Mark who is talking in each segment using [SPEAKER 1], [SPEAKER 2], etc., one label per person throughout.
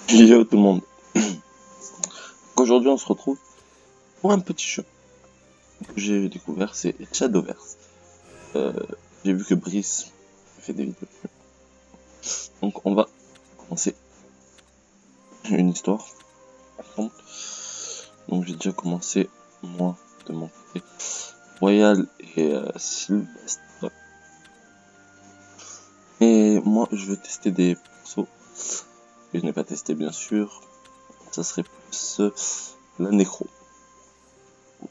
[SPEAKER 1] Yo tout le monde. Aujourd'hui on se retrouve pour un petit jeu que j'ai découvert, c'est Shadowverse. Euh, j'ai vu que Brice fait des vidéos. Donc on va commencer une histoire ensemble. Donc j'ai déjà commencé moi de mon côté. Royal et Sylvestre. Et moi je veux tester des persos que je n'ai pas testé bien sûr. Ça serait plus la nécro.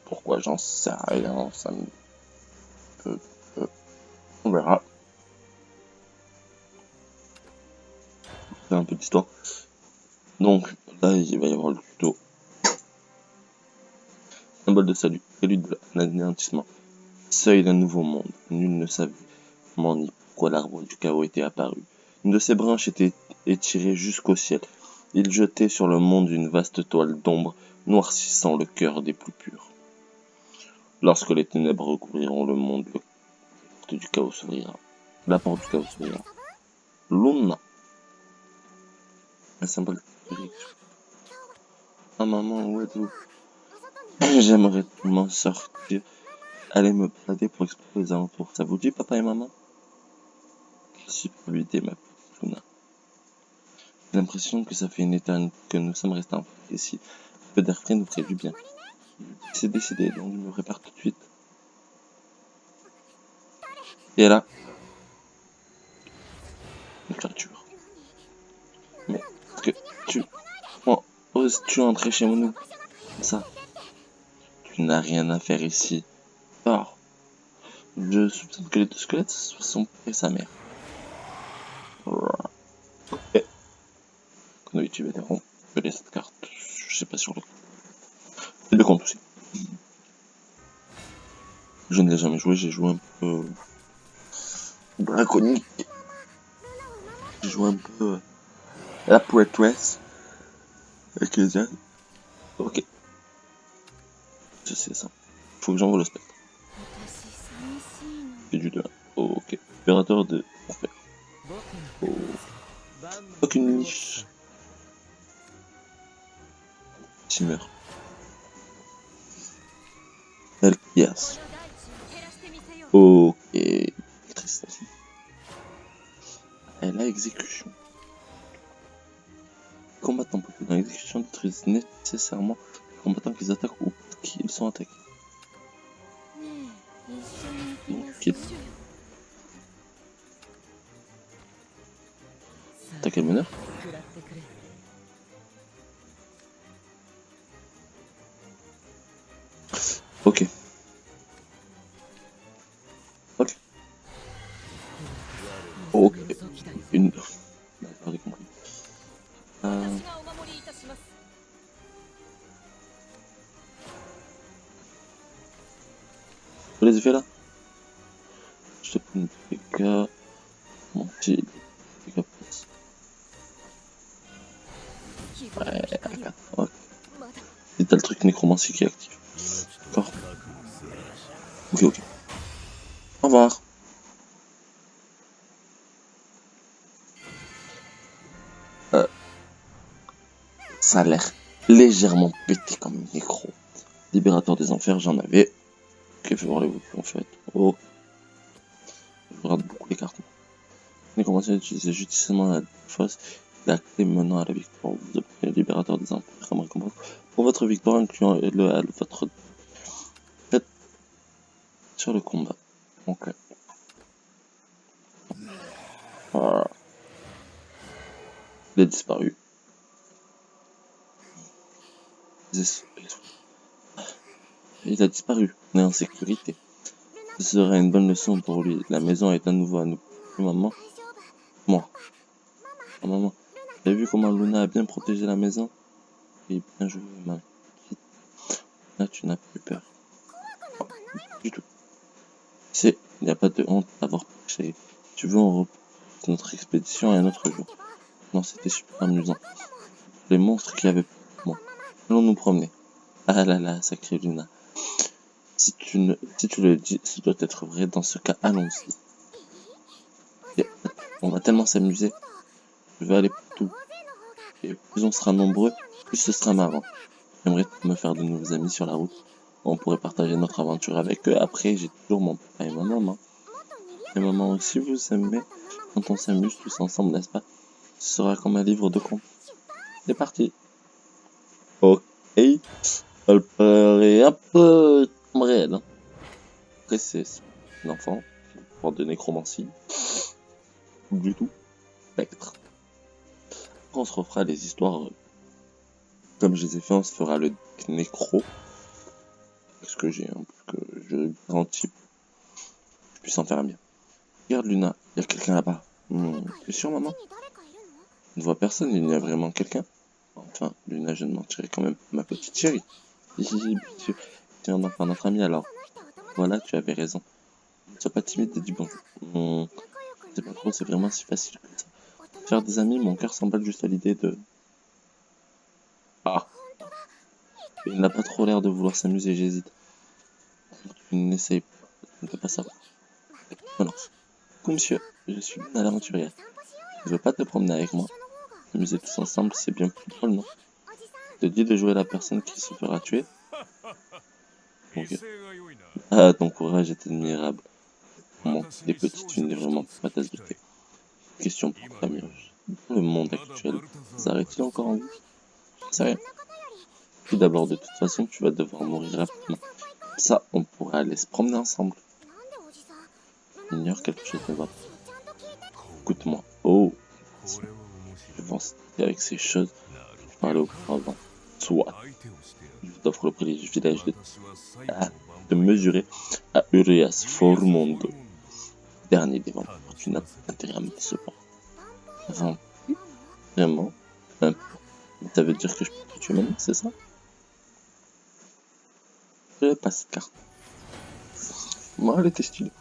[SPEAKER 1] Pourquoi j'en sais rien, ça me peut. On verra. Faire un peu d'histoire. Donc là il va y avoir le tuto. Symbole de salut, prélude de l'anéantissement. Seuil d'un nouveau monde. Nul ne savait comment ni pourquoi l'arbre du chaos était apparu. Une de ses branches était étirée jusqu'au ciel. Il jetait sur le monde une vaste toile d'ombre, noircissant le cœur des plus purs. Lorsque les ténèbres recouvriront le monde, la porte du chaos s'ouvrira. La porte du chaos s'ouvrira. Luna. Un symbole de direction. Ah maman, où êtes-vous? J'aimerais m'en sortir. Aller me balader pour explorer les alentours. Ça vous dit, papa et maman? Merci pour l'idée, ma petite Luna. J'ai l'impression que ça fait une éternité que nous sommes restés enfermés ici. Un peu d'air frais nous ferait du bien. C'est décidé, donc je me prépare tout de suite. Et là, une créature. Mais est-ce que tu... Oh, oses-tu entrer chez nous? Ça, tu n'as rien à faire ici. Or, je soupçonne que les deux squelettes soient son père et sa mère. Ok. Qu'on a utilisé les ronds. Je laisse cette carte. Je sais pas sur le... C'est le compte aussi. Je ne l'ai jamais joué, j'ai joué un peu... Draconique. J'ai joué un peu... La prêtresse. Avec les ailes. Ok. Je sais ça. Faut que j'envoie le spectre. C'est du 2. Ok. Opérateur de... Enfer. Oh. Aucune niche. Simmer. Elkias. Ok. Tristesse. Elle a exécution. Combattants populaires. Dans l'exécution détruisent nécessairement les combattants qu'ils attaquent ou qu'ils sont attaqués. Ok. T'as quel meneur? Ok. Ok. Ok. Une... D'accord, j'ai compris. Pour les effets là, je te prends une dégâts. Mon petit dégâts plus. Ouais, regarde. Ok. Et t'as le truc nécromancie qui est actif. D'accord. Ok, ok. Au revoir. Ça a l'air légèrement pété comme nécro. Libérateur des enfers, j'en avais. Ok, je vais voir l'évolution en fait. Oh. Je regarde beaucoup les cartes. Nécromancie utilisé judicieusement la fosse. La clé menant à la victoire. Vous obtenez le libérateur des enfers comme récompense. Pour votre victoire, incluant votre tête sur le combat. Ok. Voilà. Il a disparu. Il a disparu. On est en sécurité. Ce sera une bonne leçon pour lui. La maison est à nouveau à nous. Maman. Moi. Oh, maman. T'as vu comment Luna a bien protégé la maison? Et bien joué, ma petite. Là, tu n'as plus peur. Oh, du tout. Il n'y a pas de honte d'avoir péché. Tu veux, on repousse notre expédition à un autre jour. Non, c'était super amusant. Les monstres qui avaient... Bon. Allons nous promener. Ah là là, sacré Luna. Si tu le dis, ça doit être vrai. Dans ce cas, allons-y. On va tellement s'amuser. Je vais aller partout. Et plus on sera nombreux, plus ce sera marrant. J'aimerais me faire de nouveaux amis sur la route. On pourrait partager notre aventure avec eux. Après, j'ai toujours mon papa et ma maman. Et maman aussi, vous aimez quand on s'amuse tous ensemble, n'est-ce pas? Ce sera comme un livre de contes. C'est parti. Ok. Elle paraît un peu comme réelle. Hein. Après, c'est un enfant. Porte de nécromancie. Du tout. Spectre. Après, on se refera les histoires comme je les ai fait. On se fera le nécro. Parce que j'ai un peu que je garantis que je puisse en faire un bien. Regarde Luna, il y a quelqu'un là-bas. T'es sûr, maman? Je ne vois personne, il y a vraiment quelqu'un. Enfin, Luna, je ne mentirai quand même. Ma petite chérie. Tu en as fait notre ami alors. Voilà, tu avais raison. Ne sois pas timide et dis bonjour. C'est pas trop, c'est vraiment si facile que ça. Faire des amis, mon cœur s'emballe juste à l'idée de... Ah, il n'a pas trop l'air de vouloir s'amuser, j'hésite. Tu n'essayes pas, tu ne peux pas savoir. Je me lance. Coucou monsieur, je suis Luna l'aventurière. Tu veux pas te promener avec moi? S'amuser tous ensemble, c'est bien plus drôle, non? Te dis de jouer la personne qui se fera tuer? Ok. Ah, ton courage est admirable. Moi, les petites, tu n'es vraiment pas ma tasse de thé. Question pour ta muse. Dans le monde actuel, s'arrête-t-il encore en vie? Je sais rien. Tout d'abord, de toute façon, tu vas devoir mourir rapidement. Ça, on pourrait aller se promener ensemble. J'ignore quelque chose de va. Écoute-moi. Oh, je pense qu'avec ces choses, je parlais auparavant. Soit, je t'offre le privilège de mesurer à Urias Formondo. Dernier des vampires. Tu n'as pas intérêt à me décevoir. Vampire? Vraiment? Ça veut dire que je peux te tuer maintenant, c'est ça? Je pas cette carte. Moi, elle était stylée.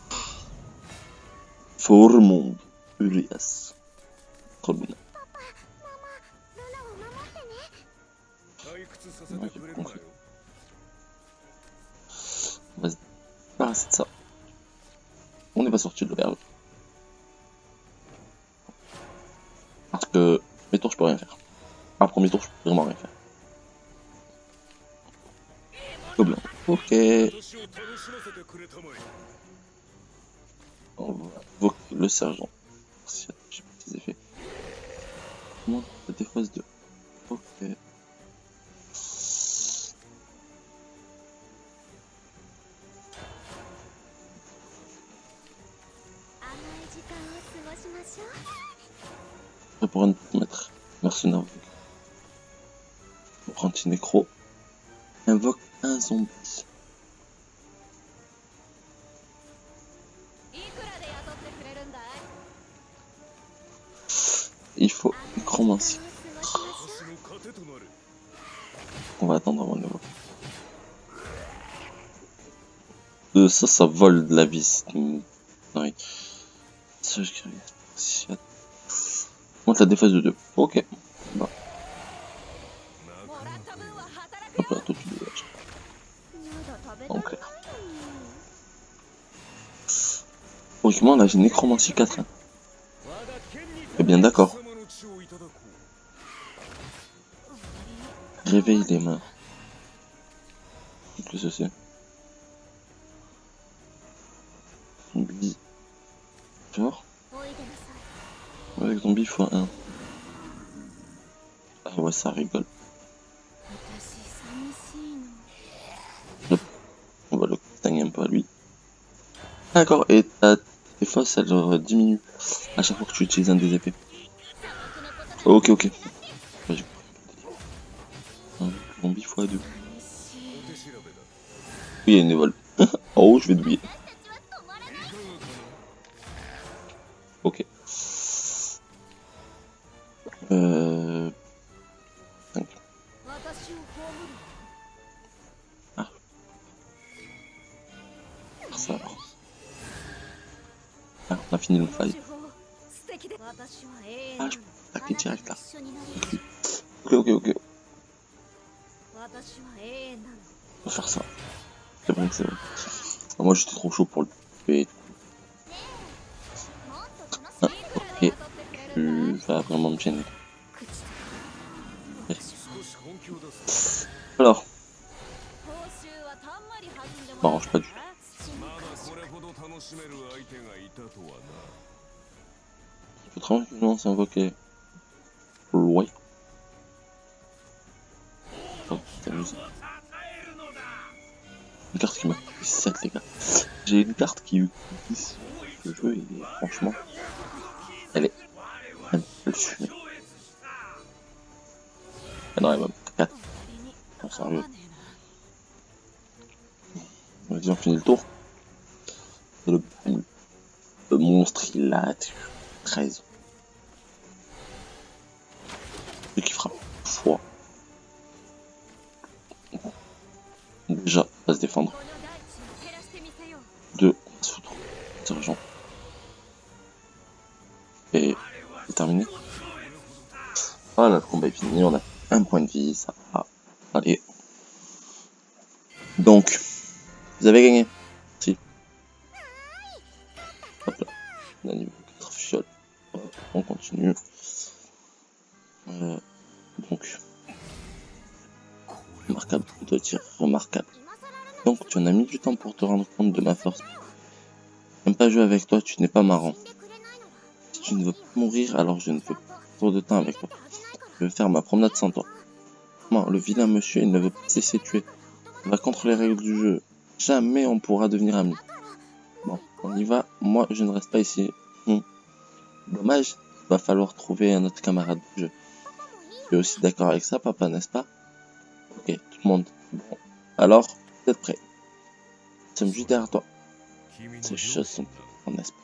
[SPEAKER 1] Formondo. Urias. Trop bien. Ouais, j'ai pas compris. On va se débarrasser de ça. On n'est pas sorti de l'auberge. Parce que mes tours, je peux rien faire. Un premier tour, je peux vraiment rien faire. Gobelin. Ok. On va invoquer le sergent. Si j'ai pas des effets. Comment ça défausse 2. Ok. Ça pourrait nous mettre mercenaire. Apprenti nécro. Invoque un zombie. Il faut nécromancie. On va attendre avant de le voir. Ça vole de la vie. Oui. Ça, je dirais. Monte la défense de 2. Ok. Bah. Hop là, toi tu dégages. En clair. Logiquement, là j'ai nécromancie 4. Eh bien d'accord. Réveille les mains. Qu'est-ce que c'est? Zombie. Genre avec zombie x1. Ah ouais, ça rigole. Hop. On va le tanger un peu à lui. D'accord, et ta défense elle diminue à chaque fois que tu utilises un des épées. Ok, ok. Bah, j'ai compris. Zombie x2. Oui, il y a une évole. Oh, je vais douiller. Ok. 5. Ah. Ça alors. Ah, on a fini le fight. Ah, je peux attaquer direct là. Ok, ok, ok. On va faire ça. C'est bon, c'est bon. Ah, moi j'étais trop chaud pour le tuer. Ah, ok. Tu vas vraiment me gêner. Alors, m'arrange pas du tout. Je peux tranquillement s'invoquer Loi. Oh, t'amuses. Une carte qui m'a coûté 7 les gars. J'ai une carte qui utilise le jeu et franchement, elle est un peu fumée. Ah non, elle m'a coûté 4. Non, sérieux. Vas-y, on finit le tour. Le, le monstre, il a 13. Et qui frappe fois. Déjà, on va se défendre. 2, on va se foutre. Sergent. Et c'est terminé. Voilà, le combat est fini. On a un point de vie. Ça va. Allez. Donc, vous avez gagné. Si. Hop là. On a niveau 4 fiole. On continue. Donc, remarquable, je dois dire remarquable. Donc, tu en as mis du temps pour te rendre compte de ma force. J'aime pas jouer avec toi, tu n'es pas marrant. Si tu ne veux pas mourir, alors je ne veux pas trop de temps avec toi. Je vais faire ma promenade sans toi. Non, le vilain monsieur, il ne veut pas cesser de tuer. Ça va contre les règles du jeu. Jamais on pourra devenir amis. Bon, on y va. Moi, je ne reste pas ici. Dommage, il va falloir trouver un autre camarade de jeu. Tu es aussi d'accord avec ça, papa, n'est-ce pas? Ok, tout le monde. Bon, alors, vous êtes prêts? Nous sommes juste derrière toi. Ces choses sont en n'est-ce pas?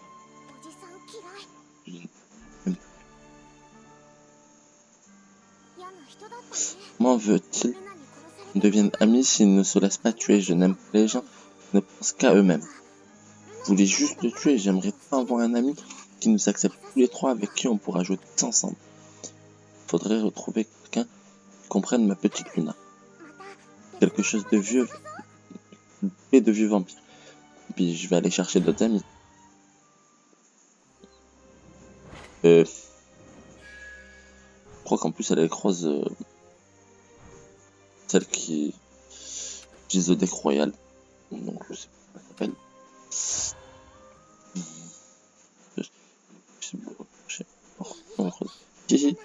[SPEAKER 1] Je n'aime pas. Comment veut-il qu'on devienne amis s'ils ne se laissent pas tuer? Je n'aime pas les gens qui ne pensent qu'à eux-mêmes. Je voulais juste le tuer, j'aimerais pas avoir un ami qui nous accepte tous les trois, avec qui on pourra jouer tous ensemble. Il faudrait retrouver quelqu'un qui comprenne ma petite Luna. Quelque chose de vieux et de vieux vampire. Puis je vais aller chercher d'autres amis. Je crois qu'en plus elle croise celle qui utilise le deck royal. Donc je sais pas comment elle s'appelle. Si,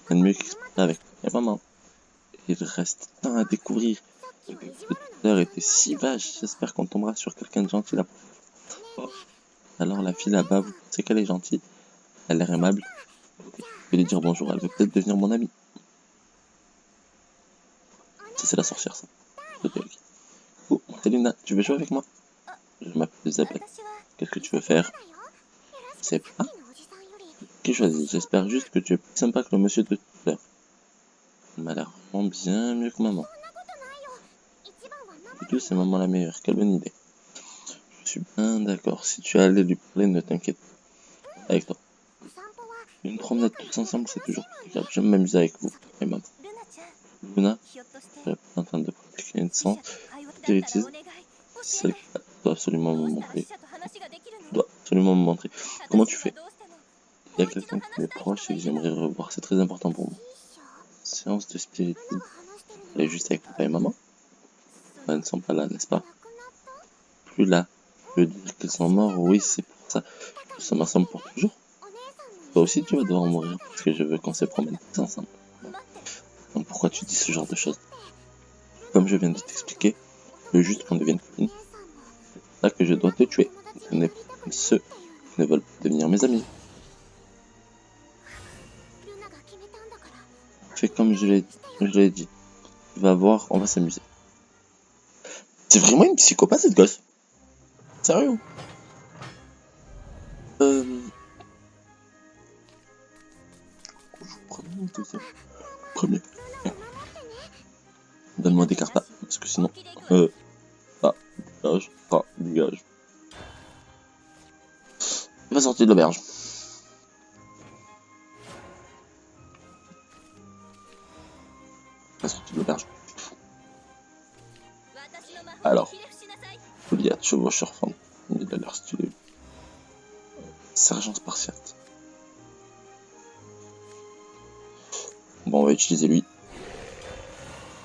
[SPEAKER 1] rien de mieux qu'explorer avec ma maman. Il reste tant à découvrir. Le tuteur était si vache, j'espère qu'on tombera sur quelqu'un de gentil là. Oh. Alors la fille là-bas, vous pensez qu'elle est gentille? Elle a l'air aimable. Je vais lui dire bonjour, elle veut peut-être devenir mon amie. Ça c'est la sorcière ça. Oh, c'est Luna, tu veux jouer avec moi? Je m'appelle Isabelle. Qu'est-ce que tu veux faire? Je sais pas. Qui choisit? J'espère juste que tu es plus sympa que le monsieur de tout à l'heure. Il m'a l'air vraiment bien mieux que maman. Du coup, c'est maman la meilleure. Quelle bonne idée. Je suis bien d'accord. Si tu allais lui parler, ne t'inquiète pas. Avec toi. Une promenade tous ensemble, c'est toujours agréable. J'aime m'amuser avec vous et maman. Luna, je suis en train de pratiquer une séance spiritisme. Celle qui doit absolument me montrer. Tu dois absolument me montrer. Comment tu fais? Il y a quelqu'un qui m'est proche et que j'aimerais revoir. C'est très important pour moi. Séance de spiritisme. Elle est juste avec papa et maman. Elles ne sont pas là, n'est-ce pas? Plus là. Je veux dire qu'ils sont morts, oui, c'est pour ça. Nous sommes ensemble pour toujours. Toi aussi, tu vas devoir mourir parce que je veux qu'on se promène tous ensemble. Donc pourquoi tu dis ce genre de choses? Comme je viens de t'expliquer, je veux juste qu'on devienne copines. C'est pour ça que je dois te tuer. Ce n'est pas comme ceux qui ne veulent pas devenir mes amis. Fais comme je l'ai dit. Tu vas voir, on va s'amuser. C'est vraiment une psychopathe cette gosse. Sérieux? Premier ou deuxième? Premier. Donne-moi des cartes là, parce que sinon... dégage. Il va sortir de l'auberge. Il va sortir de l'auberge. Alors, Goliath, chevaucheur femme. Il a l'air stylé. Sergent spartiate. Bon, on va utiliser lui.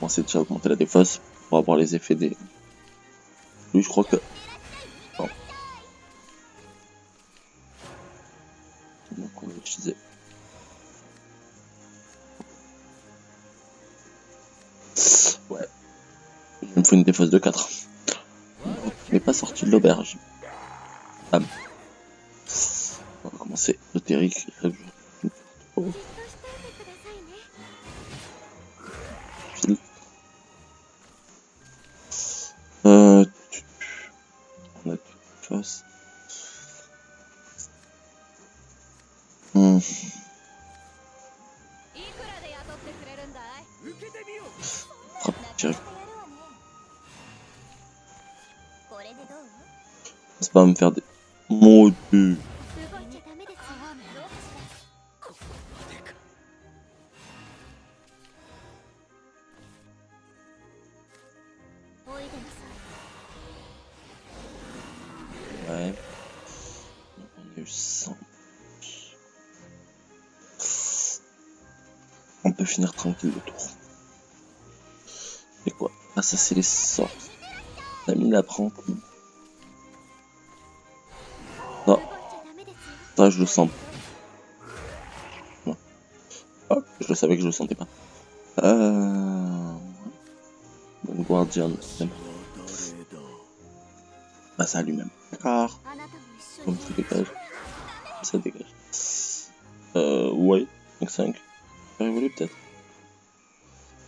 [SPEAKER 1] commencer déjà à augmenter la défausse pour avoir les effets des... Lui, je crois que... Non. Donc on va utiliser... Ouais. Il me faut une défausse de 4. On n'est pas sorti de l'auberge. Bam. On va commencer. Ésotérique. Oh. File. On a toute face. Frappe direct. C'est pas à me faire des... Mon dieu. Ouais. On a eu 100. On peut finir tranquille le tour. Et quoi? Ah, ça c'est les sorts. La mine apprend. Non. Ça je le sens. Non. Oh, je le savais que je le sentais pas. Bon, Guardian. Bah ça lui-même. D'accord. Comme ça dégage. Ça dégage. Ouais. 5-5. Faire évoluer peut-être.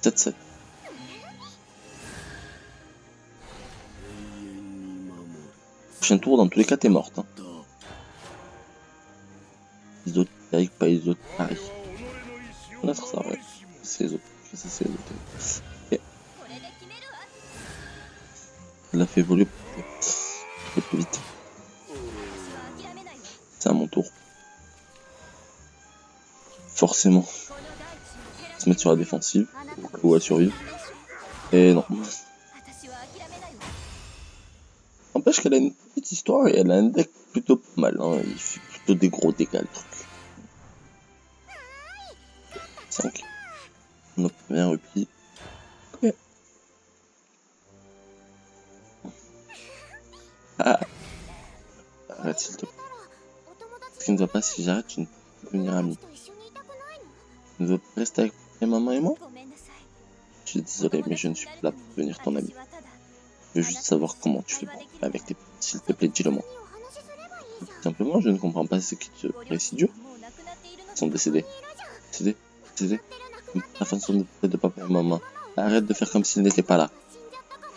[SPEAKER 1] 7-7. Prochain tour, dans tous les cas, t'es morte. Hein. Ésotérique, pas ésotérique. Peut-être ça, ouais. C'est ésotérique. Ça, c'est ésotérique. Ok. Elle l'a fait évoluer plus vite. C'est à mon tour. Forcément. Se mettre sur la défensive. Ou à survivre. Et non. N'empêche qu'elle a une petite histoire et elle a un deck plutôt pas mal. Hein. Il fait plutôt des gros dégâts le truc. 5. Notre premier repli. Ok. Ah. Arrête s'il te plaît. Ce qui ne va pas, si j'arrête, tu ne peux devenir ami. Tu ne veux pas rester avec maman et moi? Je suis désolé, mais je ne suis pas là pour devenir ton ami. Je veux juste savoir comment tu fais pour parler avec tes parents. S'il te plaît, dis-le moi. Tout simplement, je ne comprends pas ce qui te paraît si dur. Ils sont décédés. Décédés. La façon de parler de papa et maman. Arrête de faire comme s'ils n'étaient pas là.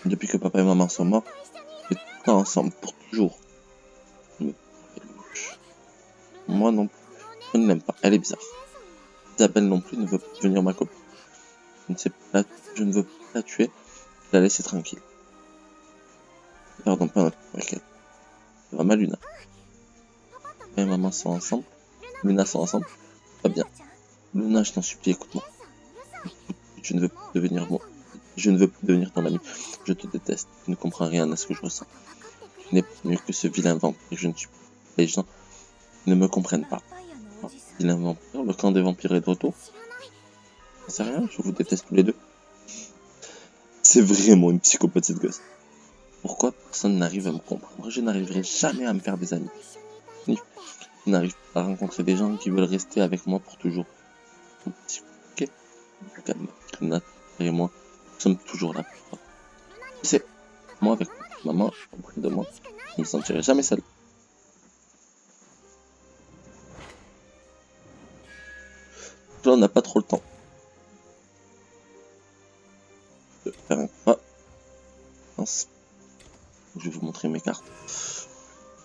[SPEAKER 1] Depuis que papa et maman sont morts, on est tout le temps ensemble, pour toujours. Moi non plus. Je ne l'aime pas. Elle est bizarre. Isabelle non plus ne veut pas devenir ma copine. Je ne veux pas la tuer. Je la laisser tranquille. Pardon, pas notre avec elle. Ça va mal, Luna. Papa et maman sont ensemble. Luna sont ensemble. Pas bien. Luna, je t'en supplie, écoute-moi. Je ne veux pas devenir moi. Je ne veux plus devenir ton ami. Je te déteste. Tu ne comprends rien à ce que je ressens. Tu n'es pas mieux que ce vilain vampire. Je ne suis pas. Les gens ne me comprennent pas. Oh, vilain vampire, le camp des vampires est de retour. C'est rien, je vous déteste tous les deux. C'est vraiment une psychopathe cette gosse. Pourquoi personne n'arrive à me comprendre? Je n'arriverai jamais à me faire des amis. Je n'arrive pas à rencontrer des gens qui veulent rester avec moi pour toujours. Ok, calme. Luna et moi, nous sommes toujours là pour toi. Tu sais, moi avec maman auprès de moi, je ne me sentirai jamais seul. Là, on n'a pas trop le temps de faire un combat. Mince. Je vais vous montrer mes cartes.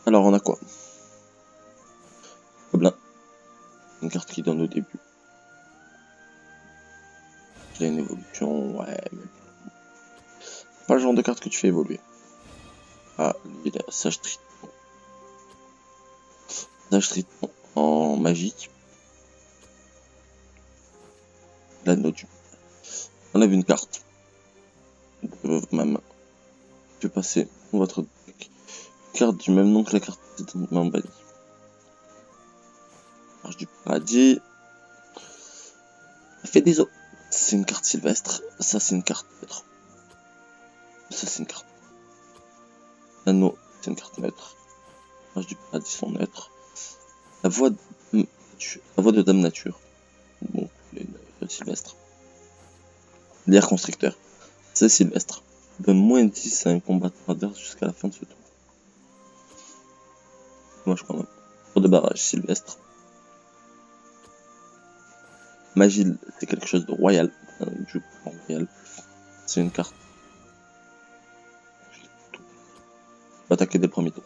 [SPEAKER 1] Alors, on a quoi? Gobelin. Une carte qui donne au début. Il a une évolution, ouais, mais... pas le genre de carte que tu fais évoluer. Ah, il a Sage Triton. Sage Triton en magique. L'anneau du... On a vu une carte. De ma main. Je vais passer votre deck. Carte du même nom que la carte précédemment bannie. Marche du paradis. Elle fait des os. C'est une carte Sylvestre. Ça, c'est une carte neutre. Ça, c'est une carte. L'anneau, c'est une carte neutre. L'âge du paradis sont neutres. La voix de Dame Nature. Bon, les Sylvestre. L'air constricteur. C'est Sylvestre. Donne moins 10 à un combattant adverse jusqu'à la fin de ce tour. Moi, je crois même. Pour de barrage, Sylvestre. Magile, c'est quelque chose de royal. Du royal. C'est une carte. Attaquer dès le premier tour.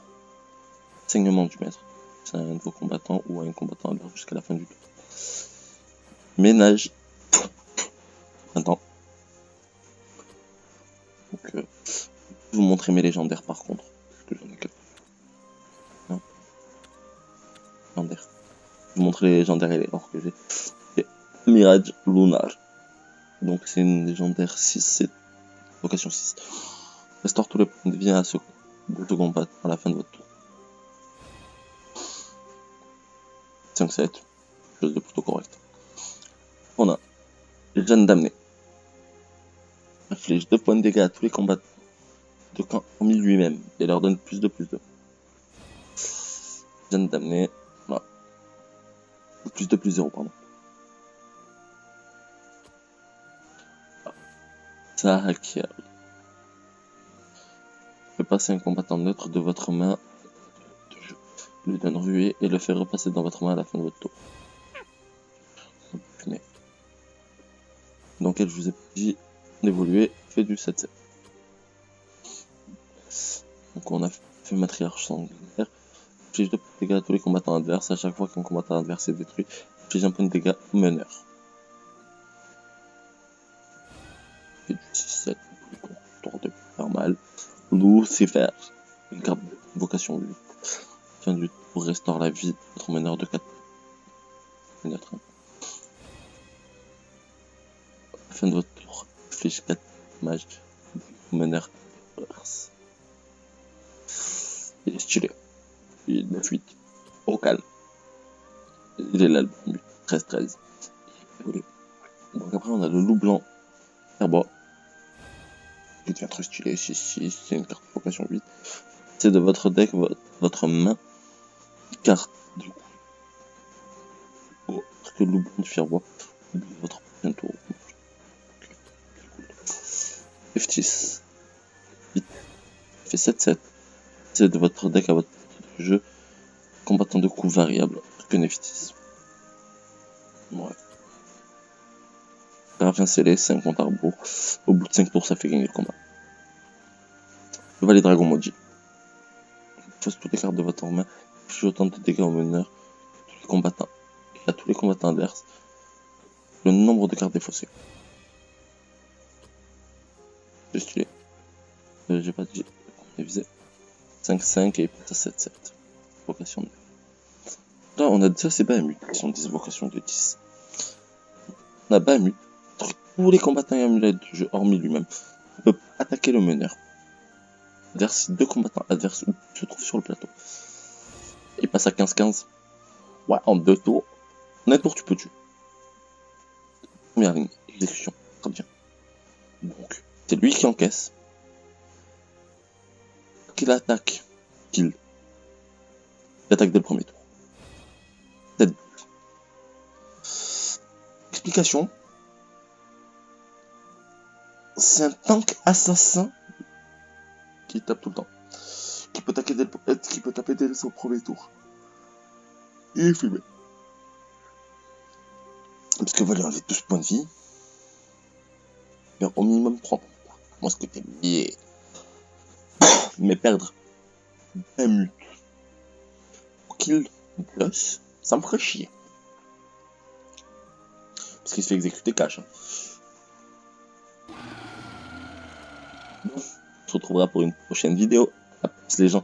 [SPEAKER 1] Saignement du maître. C'est un nouveau combattant ou un combattant adverse jusqu'à la fin du tour. Ménage. Attends. Donc, vous montrer mes légendaires par contre. Parce que j'en ai quelques. Non. Légendaires. Vous montrer les légendaires et les rares que j'ai. Mirage Lunar. Donc c'est une légendaire 6, c'est vocation 6. Restaure tous les points de vie à ce combattant à la fin de votre tour. 5-7, chose de plutôt correct. On a Jeanne damnée. Inflige 2 points de dégâts à tous les combattants de camp hormis lui-même et leur donne plus de. Jeanne damnée, voilà. Plus de 0, pardon. Sahakir. Fait passer un combattant neutre de votre main de jeu. Lui donne ruée et le fait repasser dans votre main à la fin de votre tour. Donc elle, je vous ai dit d'évoluer, fait du 7-7. Donc on a fait matriarche sanguinaire. Inflige 2 points de dégâts à tous les combattants adverses. À chaque fois qu'un combattant adverse est détruit, inflige 1 point de dégâts au meneur. Fait du 6-7, tour de pas mal. Lucifer, une carte de vocation 8. Fin du tour, restaure la vie de votre meneur de 4. Fin de votre tour, inflige 4 dommages au meneur adverse. Il est stylé. Il est 9-8. Au calme. Il est là le but. 13-13. Donc après on a le loup blanc. Herbois. Qui devient très stylé. 6-6. C'est une carte de vocation 8. C'est de votre deck, votre main. Carte du coup. Oh, parce que le loup blanc du Fierbois. Votre prochain tour. F6. 8. Fait 7-7. C'est de votre deck à votre jeu. Combattant de coups variables. Que Neftis. Ouais. Gravien scellé, c'est un compte à rebours. Au bout de 5 tours, ça fait gagner le combat. Le Valet Dragon maudit. Fausse toutes les cartes de votre main. Inflige autant de dégâts au meneur. Tous les combattants. Et à tous les combattants adverses. Le nombre de cartes défaussées. C'est stylé. J'ai pas dit. On est visé. 5-5 et il passe à 7-7. Vocation de. Là, on a déjà ces Bahamut qui sont 10 vocations de 10. On a Bahamut. Tous les combattants et amulettes du jeu, hormis lui-même, peuvent attaquer le meneur. C'est-à-dire si 2 combattants adverses se trouvent sur le plateau. Il passe à 15-15. Ouais, en 2 tours. En 1 tour, tu peux tuer. Première ligne, exécution. Très bien. Donc, c'est lui qui encaisse. Qu'il attaque. Il attaque dès le premier tour. Explication. C'est un tank assassin qui tape tout le temps. Qui peut taper dès son premier tour. Il est fumé. Parce que voilà, enlever 12 points de vie. Mais au minimum 30. Moi, ce que t'es lié. Mais perdre 1 minute pour kill plus, ça me ferait chier. Parce qu'il se fait exécuter cash. Hein. On se retrouvera pour une prochaine vidéo. À plus les gens.